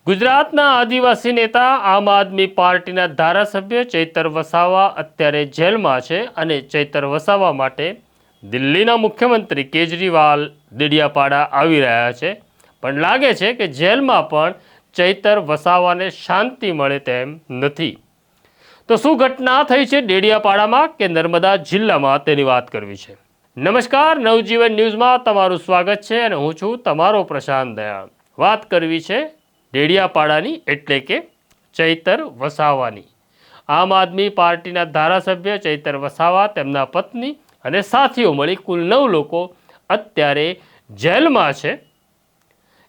ગુજરાતના આદિવાસી નેતા આમ આદમી પાર્ટીના ધારાસભ્ય ચૈતર વસાવા અત્યારે જેલમાં છે અને ચૈતર વસાવા માટે દિલ્હીના મુખ્યમંત્રી કેજરીવાલ દેડિયાપાડા આવી રહ્યા છે, પણ લાગે છે કે જેલમાં પણ ચૈતર વસાવાને શાંતિ મળે તેમ નથી। તો શું ઘટના થઈ છે દેડિયાપાડામાં કે નર્મદા જિલ્લામાં તેની વાત કરવી છે। નમસ્કાર, નવજીવન ન્યૂઝમાં તમારું સ્વાગત છે અને હું છું તમારો પ્રશાંત દયાળ। વાત કરવી છે દેડિયાપાડાની એટલે કે ચૈતર વસાવાની। આમ આદમી પાર્ટીના ધારાસભ્ય ચૈતર વસાવા, તેમના પત્ની અને સાથીઓ મળી કુલ 9 લોકો અત્યારે જેલમાં છે।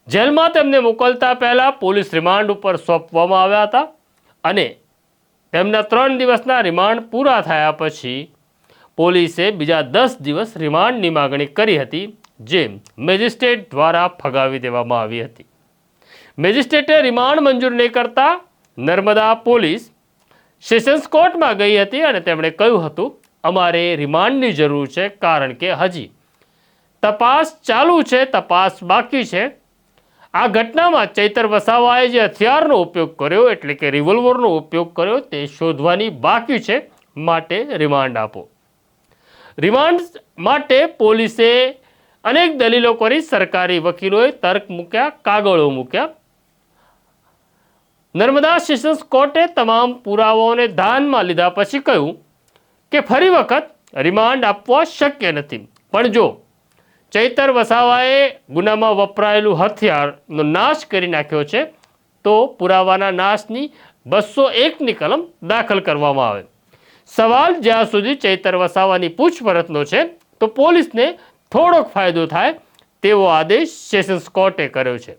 જેલમાં તેમને મોકલતા પહેલા પોલીસ રિમાન્ડ ઉપર સોંપવામાં આવ્યા હતા અને તેમના 3 દિવસના રિમાન્ડ પૂરા થયા પછી પોલીસે બીજા 10 દિવસ રિમાન્ડની માગણી કરી હતી, જે મેજિસ્ટ્રેટ દ્વારા ફગાવી દેવામાં આવી હતી। મેજિસ્ટ્રેટે રિમાન્ડ મંજૂર નહીં કરતા નર્મદા પોલીસ સેશન્સ કોર્ટમાં ગઈ હતી અને તેમણે કહ્યું હતું, અમારે રિમાન્ડની જરૂર છે કારણ કે હજી તપાસ ચાલુ છે, તપાસ બાકી છે। આ ઘટનામાં ચૈતર વસાવાએ જે હથિયારનો ઉપયોગ કર્યો એટલે કે રિવોલ્વરનો ઉપયોગ કર્યો તે શોધવાની બાકી છે, માટે રિમાન્ડ આપો। રિમાન્ડ માટે પોલીસે અનેક દલીલો કરી, સરકારી વકીલોએ તર્ક મૂક્યા, કાગળો મૂક્યા। નર્મદા સેશન્સ કોર્ટે તમામ પુરાવાઓને ધ્યાનમાં લીધા પછી કહ્યું કે ફરી વખત રિમાન્ડ આપવા શક્ય નથી, પણ જો ચૈતર વસાવાએ ગુનામાં વપરાયેલું હથિયારનો નાશ કરી નાખ્યો છે તો પુરાવાના નાશની 201ની કલમ દાખલ કરવામાં આવે। સવાલ જ્યાં સુધી ચૈતર વસાવાની પૂછપરછનો છે તો પોલીસને થોડોક ફાયદો થાય તેવો આદેશ સેશન્સ કોર્ટે કર્યો છે।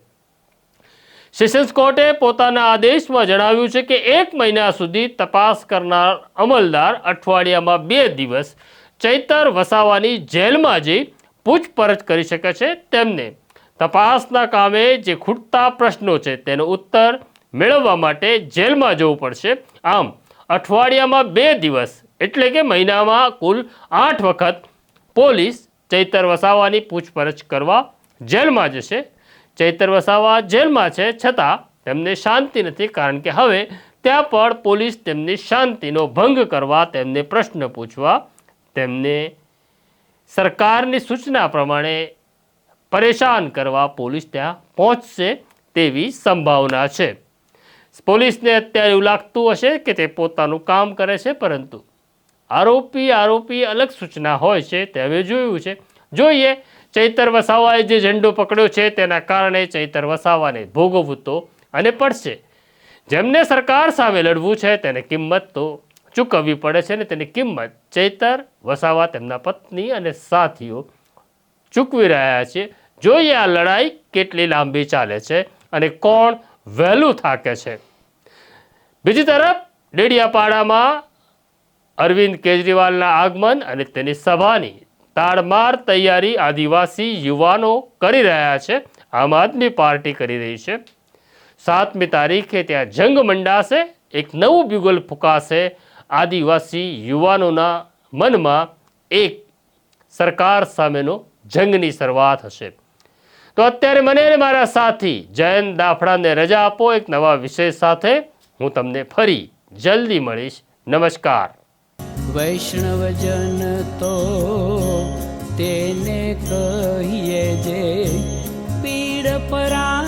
સેશન્સ કોર્ટે પોતાના આદેશમાં જણાવ્યું છે કે 1 મહિના સુધી તપાસ કરનાર અમલદાર અઠવાડિયામાં 2 દિવસ ચૈતર વસાવાની જેલમાં જઈ પૂછપરછ કરી શકે છે। તેમને તપાસના કામે જે ખૂટતા પ્રશ્નો છે તેનો ઉત્તર મેળવવા માટે જેલમાં જવું પડશે। આમ અઠવાડિયામાં 2 દિવસ એટલે કે મહિનામાં કુલ 8 વખત પોલીસ ચૈતર વસાવાની પૂછપરછ કરવા જેલમાં જશે। ચૈતર વસાવા જેલમાં છે છતાં તેમને શાંતિ નથી, કારણ કે હવે ત્યાં પણ પોલીસ તેમની શાંતિનો ભંગ કરવા, તેમને પ્રશ્ન પૂછવા, તેમને સરકારની સૂચના પ્રમાણે પરેશાન કરવા પોલીસ ત્યાં પહોંચશે તેવી સંભાવના છે। પોલીસને અત્યારે એવું લાગતું હશે કે તે પોતાનું કામ કરે છે, પરંતુ આરોપી અલગ સૂચના હોય છે તે હવે જોયું છે। જોઈએ ચૈતર વસાવાએ જે ઝંડો પકડ્યો છે તેના કારણે ચૈતર વસાવાને ભોગવવું તો અને પડશે। જેમને સરકાર સામે લડવું છે તેને કિંમત તો ચૂકવવી પડે છે, ને તેની કિંમત ચૈતર વસાવા, તેમના પત્ની અને સાથીઓ ચૂકવી રહ્યા છે। જોઈએ આ લડાઈ કેટલી લાંબી ચાલે છે અને કોણ વહેલું થાકે છે। બીજી તરફ દેડિયાપાડામાં અરવિંદ કેજરીવાલના આગમન અને તેની સભાની તાડમાર તૈયારી આદિવાસી યુવાનો કરી રહ્યા છે, આમ આદમી પાર્ટી કરી રહી છે। 7મી તારીખે ત્યાં જંગ મંડાશે, એક નવું બ્યુગલ ફૂંકાશે। આદિવાસી યુવાનોના મનમાં એક સરકાર સામેનો જંગની શરૂઆત હશે। તો અત્યારે મને અને મારા સાથી જયંત દાફડાને રજા આપો। એક નવા વિષય સાથે હું તમને ફરી જલ્દી મળીશ। નમસ્કાર। વૈષ્ણવજન તો તેને કહીએ જે પીડ પરા